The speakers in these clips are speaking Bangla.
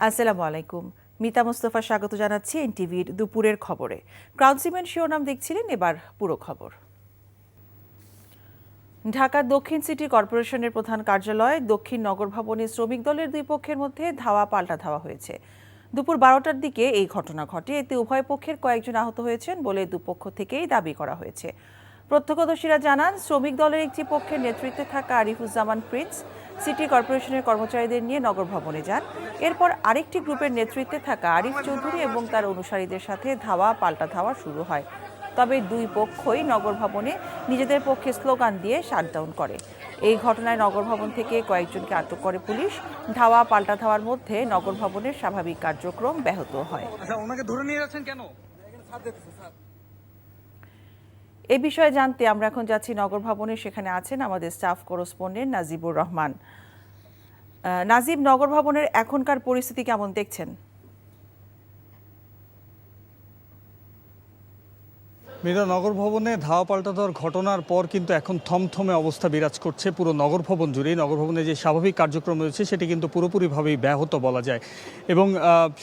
আসসালামু আলাইকুম। মিতা মুস্তফা স্বাগত জানাচ্ছি এনটিভির দুপুরের খবরে। ক্রাউন সিমেন্ট শিরোনাম দেখছিলেন, এবার পুরো খবর। ঢাকার দক্ষিণ সিটি কর্পোরেশনের প্রধান কার্যালয় দক্ষিণ নগর ভবনে শ্রমিক দলের দুই পক্ষের মধ্যে ধাওয়া পাল্টা ধাওয়া হয়েছে। দুপুর 12টার দিকে এই ঘটনা ঘটে। এতে উভয় পক্ষের কয়েকজন আহত হয়েছেন বলে দুপক্ষ থেকেই দাবি করা হয়েছে। প্রত্যক্ষদর্শীরা জানান, শ্রমিক দলের একটি পক্ষের নেতৃত্বে থাকা আরিফুজ্জামান প্রিন্স সিটি কর্পোরেশনের কর্মচারীদের নিয়ে নগর ভবনে যান। এরপর আরেকটি গ্রুপের নেতৃত্বে থাকা আরিফ চৌধুরী এবং তার অনুসারীদের সাথে ধাওয়া পাল্টা ধাওয়া শুরু হয়। তবে দুই পক্ষই নগর ভবনে নিজেদের পক্ষে স্লোগান দিয়ে শাটডাউন করে। এই ঘটনায় নগর ভবন থেকে কয়েকজনকে আটক করে পুলিশ। ধাওয়া পাল্টা ধাওয়ার মধ্যে নগর ভবনের স্বাভাবিক কার্যক্রম ব্যাহত হয়। ওনাকে ধরে নিয়ে যাচ্ছেন কেন? এ বিষয়ে জানতে আমরা এখন যাচ্ছি নগর ভবনে। সেখানে আছেন আমাদের স্টাফ করেসপন্ডেন্ট নাজিবুর রহমান। নাজিব, নগর ভবনের এখনকার পরিস্থিতি কেমন দেখছেন? মিরা, নগর ভবনে ধাওয়া পাল্টা দেওয়ার ঘটনার পর কিন্তু এখন থমথমে অবস্থা বিরাজ করছে পুরো নগর ভবন জুড়েই। নগর ভবনে যে স্বাভাবিক কার্যক্রম রয়েছে সেটি কিন্তু পুরোপুরিভাবেই ব্যাহত বলা যায়। এবং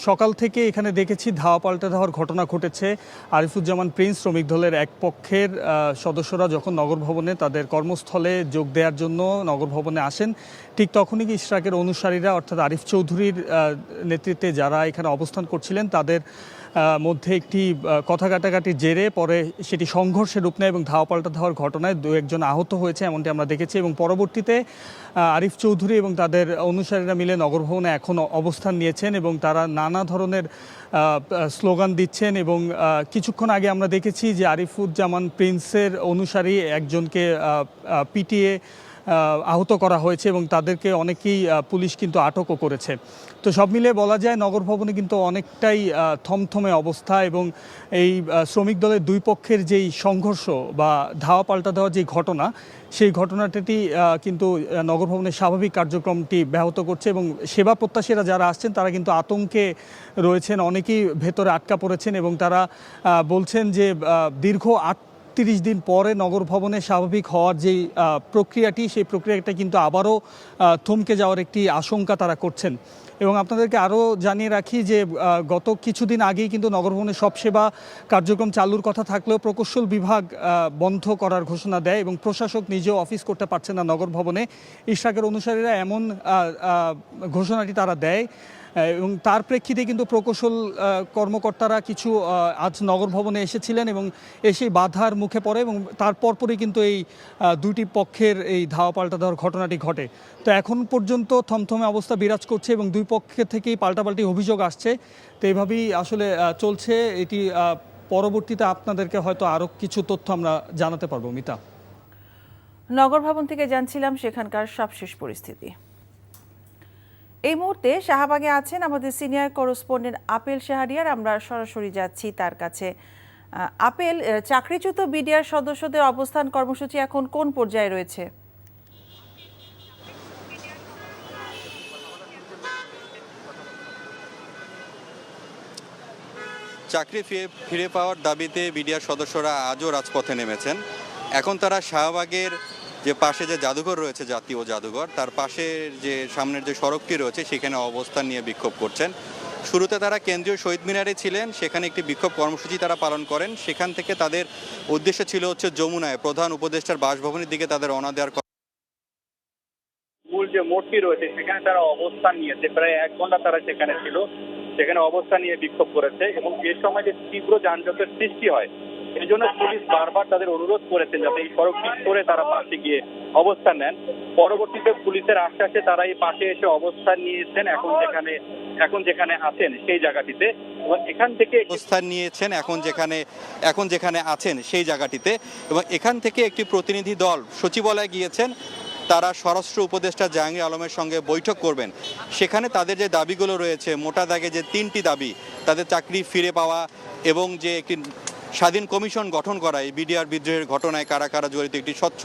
সকাল থেকে এখানে দেখেছি ধাওয়া পাল্টা দেওয়ার ঘটনা ঘটেছে। আরিফুজ্জামান প্রিন্স শ্রমিক দলের এক পক্ষের সদস্যরা যখন নগর ভবনে তাদের কর্মস্থলে যোগ দেওয়ার জন্য নগর ভবনে আসেন, ঠিক তখনই ইশরাকের অনুসারীরা অর্থাৎ আরিফ চৌধুরীর নেতৃত্বে যারা এখানে অবস্থান করছিলেন তাদের মধ্যে একটি কথা কাটাকাটির জেরে পরে সেটি সংঘর্ষের রূপ নেয় এবং ধাওয়া পাল্টা দেওয়ার ঘটনায় দু একজন আহত হয়েছে, এমনটি আমরা দেখেছি। এবং পরবর্তীতে আরিফ চৌধুরী এবং তাদের অনুসারীরা মিলে নগর ভবনে এখন অবস্থান নিয়েছেন এবং তারা নানা ধরনের স্লোগান দিচ্ছেন। এবং কিছুক্ষণ আগে আমরা দেখেছি যে আরিফুজ্জামান প্রিন্সের অনুসারী একজনকে পিটিয়ে আহত করা হয়েছে এবং তাদেরকে অনেকেই পুলিশ কিন্তু আটকও করেছে। তো সব মিলিয়ে বলা যায় নগর ভবনে কিন্তু অনেকটাই থমথমে অবস্থা। এবং এই শ্রমিক দলের দুই পক্ষের যেই সংঘর্ষ বা ধাওয়া পাল্টা দেওয়ার যে ঘটনা, সেই ঘটনাটি কিন্তু নগর ভবনের স্বাভাবিক কার্যক্রমটি ব্যাহত করছে। এবং সেবা প্রত্যাশীরা যারা আসছেন তারা কিন্তু আতঙ্কে রয়েছেন, অনেকেই ভেতরে আটকা পড়েছেন এবং তারা বলছেন যে দীর্ঘ ৩০ দিন পরে নগর ভবনে স্বাভাবিক হওয়ার যেই প্রক্রিয়াটি, সেই প্রক্রিয়াটা কিন্তু আবারও থমকে যাওয়ার একটি আশঙ্কা তারা করছেন। এবং আপনাদেরকে আরও জানিয়ে রাখি যে গত কিছুদিন আগেই কিন্তু নগর ভবনের সব সেবা কার্যক্রম চালুর কথা থাকলেও প্রকৌশল বিভাগ বন্ধ করার ঘোষণা দেয় এবং প্রশাসক নিজেও অফিস করতে পারছেন না নগর ভবনে। ইশরাকের অনুসারীরা এমন ঘোষণাটি তারা দেয় এবং তার প্রেক্ষিতে কিন্তু প্রকৌশল কর্মকর্তারা কিছু আজ নগর ভবনে এসেছিলেন এবং এসে বাধার মুখে পড়ে এবং তার পরপরই কিন্তু এই দুইটি পক্ষের এই ধাওয়া পাল্টা দেওয়ার ঘটনাটি ঘটে। তো এখন পর্যন্ত থমথমে অবস্থা বিরাজ করছে এবং দুই পক্ষের থেকেই পাল্টাপাল্টি অভিযোগ আসছে। তো এইভাবেই আসলে চলছে এটি। পরবর্তীতে আপনাদেরকে হয়তো আরও কিছু তথ্য আমরা জানাতে পারবো। মিতা, নগর ভবন থেকে জানছিলাম সেখানকার সবশেষ পরিস্থিতি। এই মুহূর্তে শাহবাগে আছেন আমাদের সিনিয়র করেসপন্ডেন্ট আপেল শাহরিয়ার। আমরা সরাসরি যাচ্ছি তার কাছে। আপেল, চাকরিচ্যুত বিডিআর সদস্যদের অবস্থান কর্মসূচি এখন কোন পর্যায়ে রয়েছে? চাকরি ফিরে পাওয়ার দাবিতে বিডিআর সদস্যরা আজও রাজপথে নেমেছেন। এখন তারা শাহবাগের যে পাশে যে জাদুঘর রয়েছে, জাতীয় জাদুঘর, তার পাশে যে সামনের যে সড়কটি রয়েছে সেখানে অবস্থান নিয়ে বিক্ষোভ করছেন। শুরুতে তারা কেন্দ্রীয় শহীদ মিনারে ছিলেন, সেখানে একটি বিক্ষোভ কর্মসূচি তারা পালন করেন। সেখান থেকে তাদের উদ্দেশ্য ছিল হচ্ছে যমুনায় প্রধান উপদেষ্টার বাসভবনের দিকে তাদের রওনা দেওয়ার মূল যে মোড়টি রয়েছে সেখানে তারা অবস্থান নিয়েছে। প্রায় 1 ঘন্টা তারা সেখানে ছিল, সেখানে অবস্থান নিয়ে বিক্ষোভ করেছে এবং এ সময় যে তীব্র যানজটের সৃষ্টি হয় এই জন্য পুলিশ বারবার তাদের অনুরোধ করেছেন যাতে এই সড়কটি করে তারা পাশে গিয়ে অবস্থান নেন। পরবর্তীতে পুলিশের আশ্বাসে তারা এই পাশে এসে অবস্থান নিয়েছেন এখন যেখানে আছেন সেই জায়গাটিতে। এবং এখান থেকে অবস্থান নিয়েছেন এখন যেখানে আছেন সেই জায়গাটিতে। এবং এখান থেকে একটি প্রতিনিধি দল সচিবালয়ে গিয়েছেন। তারা স্বরাষ্ট্র উপদেষ্টা জাহাঙ্গীর আলমের সঙ্গে বৈঠক করবেন। সেখানে তাদের যে দাবিগুলো রয়েছে, মোটা দাগে যে 3টি দাবি, তাদের চাকরি ফিরে পাওয়া এবং যে একটি স্বাধীন কমিশন গঠন করা, এই বিডিআর বিদ্রোহের ঘটনায় কারা কারা জড়িত একটি স্বচ্ছ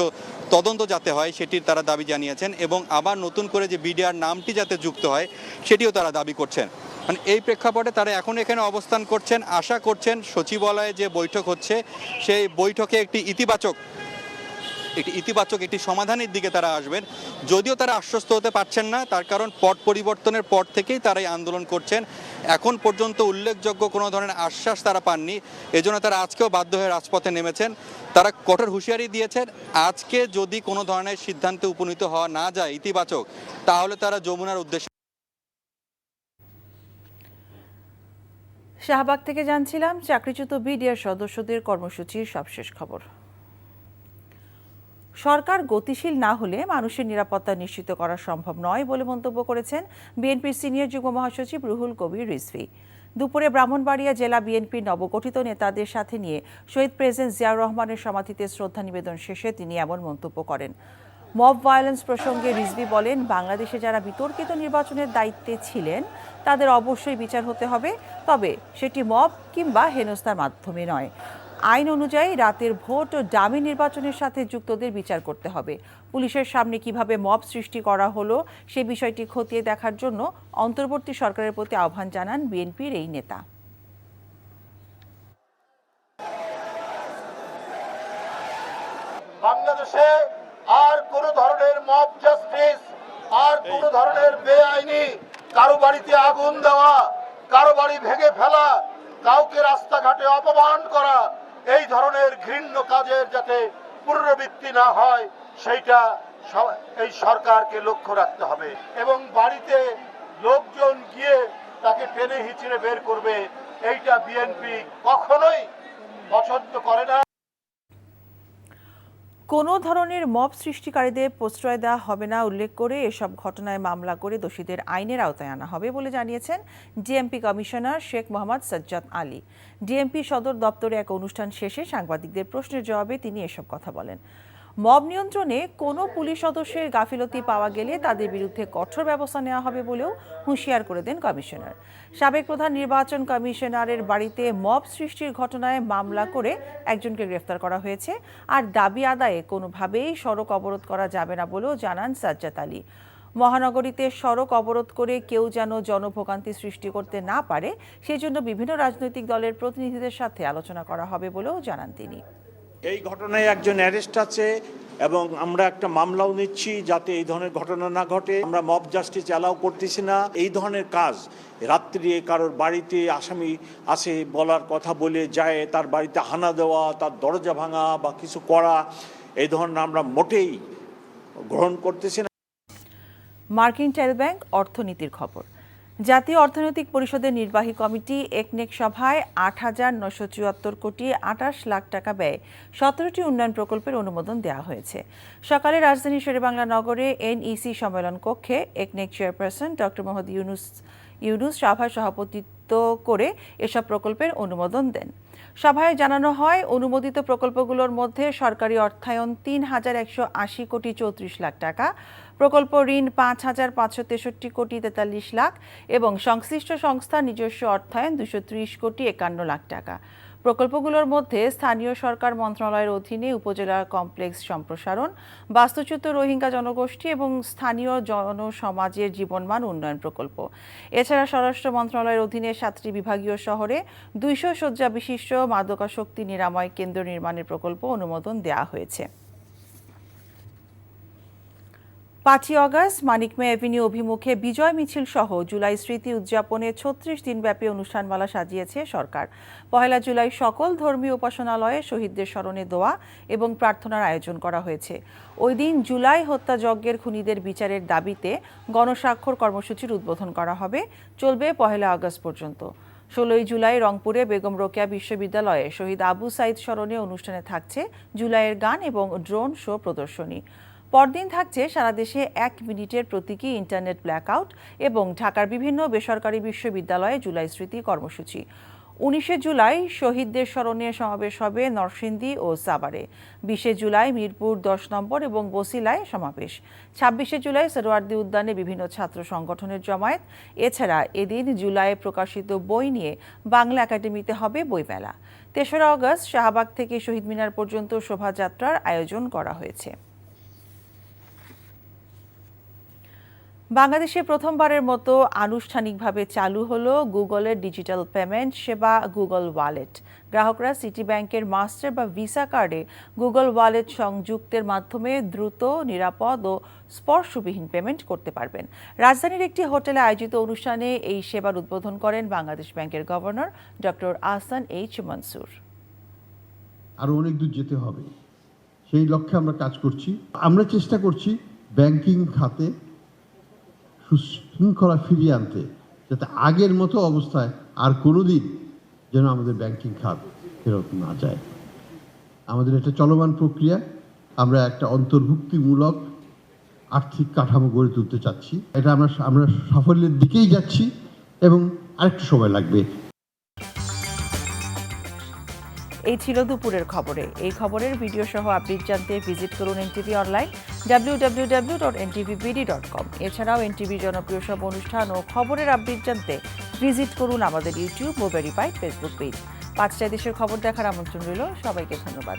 তদন্ত যাতে হয় সেটির তারা দাবি জানিয়েছেন। এবং আবার নতুন করে যে বিডিআর নামটি যাতে যুক্ত হয় সেটিও তারা দাবি করছেন। মানে এই প্রেক্ষাপটে তারা এখন এখানে অবস্থান করছেন, আশা করছেন সচিবালয়ে যে বৈঠক হচ্ছে সেই বৈঠকে একটি ইতিবাচক একটি ইতিবাচক একটি সমাধানের দিকে তারা আসবেন। যদিও তারা আশ্বস্ত হতে পারছেন না, তার কারণ পট পরিবর্তনের পর থেকেই তারা এই আন্দোলন করছেন। এখন পর্যন্ত উল্লেখযোগ্য কোনো ধরনের আশ্বাস তারা পাননি, এজন্য তারা আজকেও বাধ্য হয়ে রাজপথে নেমেছেন। তারা কঠোর হুঁশিয়ারি দিয়েছেন, আজকে যদি কোনো ধরনের সিদ্ধান্তে উপনীত হওয়া না যায় ইতিবাচক, তাহলে তারা যমুনার উদ্দেশ্যে। শাহবাগ থেকে জানছিলাম চাকরিচ্যুত বিডিআর সদস্যদের কর্মসূচির সবশেষ খবর। সরকার গতিশীল না হলে মানুষের নিরাপত্তা নিশ্চিত করা সম্ভব নয় বলে মন্তব্য করেছেন বিএনপির সিনিয়র যুগ্ম মহাসচিব রুহুল কবির রিজভী। দুপুরে ব্রাহ্মণবাড়িয়া জেলা বিএনপির নবগঠিত নেতাদের সাথে নিয়ে শহীদ প্রেসিডেন্ট জিয়াউর রহমানের সমাধিতে শ্রদ্ধা নিবেদন শেষে তিনি এমন মন্তব্য করেন। মব ভায়োলেন্স প্রসঙ্গে রিজভী বলেন, বাংলাদেশে যারা বিতর্কিত নির্বাচনের দায়িত্বে ছিলেন তাদের অবশ্যই বিচার হতে হবে, তবে সেটি মব কিংবা হেনস্থার মাধ্যমে নয়। আইন অনুযায়ী রাতের ভোট ও ডামি নির্বাচনের সাথে যুক্তদের বিচার করতে হবে। পুলিশের সামনে কিভাবে মব সৃষ্টি করা হলো সে বিষয়টি খতিয়ে দেখার জন্য অন্তর্বর্তী সরকারের প্রতি আহ্বান জানান বিএনপির এই নেতা। বাংলাদেশে আর কোন ধরনের মব জাস্টিস, আর কোন ধরনের বেআইনি কারো বাড়িতে আগুন দেওয়া, কারো বাড়ি ভেঙে ফেলা, কাউকে রাস্তাঘাটে অপমান করা, এই ধরনের ঘৃণ্য কাজের যাতে পুনরাবৃত্তি না হয় সেইটা এই সরকারকে লক্ষ্য রাখতে হবে। এবং বাড়িতে লোকজন গিয়ে তাকে টেনে হিচড়ে বের করবে, এইটা বিএনপি কখনোই পছন্দ করে না। কোনো ধরনের মব সৃষ্টিকারীদের প্রশ্রয় দেওয়া হবে না উল্লেখ করে এসব ঘটনায় মামলা করে দোষীদের আইনের আওতায় আনা হবে বলে জানিয়েছেন DMP commissioner Sheikh Mohammad Sajjad Ali. DMP সদর দপ্তরে এক অনুষ্ঠান শেষে সাংবাদিকদের প্রশ্নের জবাবে তিনি এসব কথা বলেন। মব নিয়ন্ত্রণে কোনো পুলিশ সদস্যের গাফিলতি পাওয়া গেলে তাদের বিরুদ্ধে কঠোর ব্যবস্থা নেওয়া হবে বলেও হুঁশিয়ার করে দেন কমিশনার। সাবেক প্রধান নির্বাচন কমিশনারের বাড়িতে মব সৃষ্টির ঘটনায় মামলা করে একজনকে গ্রেফতার করা হয়েছে, আর দাবি আদায়ে কোনোভাবেই সড়ক অবরোধ করা যাবে না বলেও জানান সাজ্জাদ আলী। মহানগরীতে সড়ক অবরোধ করে কেউ যেন জনভোগান্তি সৃষ্টি করতে না পারে সেজন্য বিভিন্ন রাজনৈতিক দলের প্রতিনিধিদের সাথে আলোচনা করা হবে বলেও জানান তিনি। এই ঘটনায় একজন অ্যারেস্ট আছে এবং আমরা একটা মামলাও নিচ্ছি যাতে এই ধরনের ঘটনা না ঘটে। আমরা মব জাস্টিস অ্যালাউ করতেছি না। এই ধরনের কাজ রাত্রি কারোর বাড়িতে আসামি আসে বলার কথা বলে যায় তার বাড়িতে হানা দেওয়া, তার দরজা ভাঙা বা কিছু করা, এই ধরনের আমরা মোটেই গ্রহণ করতেছি না। মার্কিন টেল ব্যাংক অর্থনীতির খবর। জাতীয় অর্থনৈতিক পরিষদের নির্বাহী কমিটি একনেক সভায় ৮,৯৭৪ কোটি ২৮ লাখ টাকা ব্যয়ে ১৭টি উন্নয়ন প্রকল্পের অনুমোদন দেওয়া হয়েছে। সকালে রাজধানী শেরেবাংলা নগরে এনইসি সম্মেলন কক্ষে একনেক চেয়ারপারসন ডক্টর মোহাম্মদ ইউনুস সভায় সভাপতিত্ব করে এসব প্রকল্পের অনুমোদন দেন। সভায় জানানো হয়, অনুমোদিত প্রকল্পগুলোর মধ্যে সরকারি অর্থায়ন ৩,১৮০ কোটি ৩৪ লাখ টাকা, প্রকল্প ঋণ ৫,৫৬৩ কোটি ৪৩ লাখ এবং সংশ্লিষ্ট সংস্থার নিজস্ব অর্থায়ন ২৩০ কোটি ৫১ লাখ টাকা। প্রকল্পগুলোর মধ্যে স্থানীয় সরকার মন্ত্রণালয়ের অধীনে উপজেলা কমপ্লেক্স সম্প্রসারণ, বাস্তুচ্যুত রোহিঙ্গা জনগোষ্ঠী এবং স্থানীয় জনসমাজের জীবনমান উন্নয়ন প্রকল্প। এছাড়া স্বরাষ্ট্র মন্ত্রণালয়ের অধীনে ৭টি বিভাগীয় শহরে ২০০ শয্যা বিশিষ্ট মাদকাসক্তি নিরাময় কেন্দ্র নির্মাণের প্রকল্প অনুমোদন দেওয়া হয়েছে। ৫ই অগস্ট মানিকমে অ্যাভিনিউ অভিমুখে বিজয় মিছিল সহ জুলাই স্মৃতি উদযাপনে ৩৬ দিনব্যাপী অনুষ্ঠানমালা সাজিয়েছে সরকার। ১ জুলাই সকল ধর্মীয় উপাসনালয়ে শহীদদের স্মরণে দোয়া এবং প্রার্থনার আয়োজন করা হয়েছে। ওই দিন জুলাই হত্যাযজ্ঞের খুনিদের বিচারের দাবিতে গণস্বাক্ষর কর্মসূচির উদ্বোধন করা হবে, চলবে ১ আগস্ট পর্যন্ত। ১৬ জুলাই রংপুরে বেগম রোকেয়া বিশ্ববিদ্যালয়ে শহীদ আবু সাইদ স্মরণে অনুষ্ঠানে থাকছে জুলাইয়ের গান এবং ড্রোন শো প্রদর্শনী। পরদিন থাকছে সারা দেশে ১ মিনিটের প্রতীকী ইন্টারনেট ব্ল্যাকআউট এবং ঢাকার বিভিন্ন বেসরকারি বিশ্ববিদ্যালয়ে জুলাই স্মৃতি কর্মসূচি। ১৯ জুলাই শহীদদের স্মরণে সমাবেশ হবে নরসিংদী ও সাভারে। ২০ জুলাই মিরপুর ১০ নম্বর এবং বছিলায় সমাবেশ। ২৬ জুলাই সরোয়ার্দী উদ্যানে বিভিন্ন ছাত্র সংগঠনের জমায়েত। এছাড়া এদিন জুলাইয়ে প্রকাশিত বই নিয়ে বাংলা একাডেমিতে হবে বইমেলা। ৩রা আগস্ট শাহবাগ থেকে শহীদ মিনার পর্যন্ত শোভাযাত্রার আয়োজন করা হয়েছে। বাংলাদেশে প্রথমবারের মতো আনুষ্ঠানিকভাবে চালু হলো গুগলের ডিজিটাল পেমেন্ট সেবা গুগল ওয়ালেট। গ্রাহকরা সিটি ব্যাংকের মাস্টার বা ভিসা কার্ডে গুগল ওয়ালেট সংযুক্তের মাধ্যমে দ্রুত, নিরাপদ ও স্পর্শবিহীন পেমেন্ট করতে পারবেন। রাজধানীর একটি হোটেলে আয়োজিত অনুষ্ঠানে এই সেবার উদ্বোধন করেন বাংলাদেশ ব্যাংকের governor doctor Ahsan H Mansur. আরো অনেক দূর যেতে হবে, সেই লক্ষ্যে আমরা কাজ করছি। আমরা চেষ্টা করছি ব্যাংকিং খাতে সুশৃঙ্খলা ফিরিয়ে আনতে, যাতে আগের মতো অবস্থায় আর কোনোদিন যেন আমাদের ব্যাংকিং খাত ফেরত না যায়। আমাদের এটা চলমান প্রক্রিয়া। আমরা একটা অন্তর্ভুক্তিমূলক আর্থিক কাঠামো গড়ে তুলতে চাচ্ছি। এটা আমরা সাফল্যের দিকেই যাচ্ছি এবং আরেকটু সময় লাগবে। এই ছিল দুপুরের খবরে। এই খবরের ভিডিও সহ আপডেট জানতে ভিজিট করুন এনটিভি অনলাইন www.ntvbd.com। এছাড়াও এনটিভির জনপ্রিয় সব অনুষ্ঠান ও খবরের আপডেট জানতে ভিজিট করুন আমাদের ইউটিউব ও ভেরিফাইড ফেসবুক পেজ। 5টায় দেশের খবর দেখার আমন্ত্রণ রইল। সবাইকে ধন্যবাদ।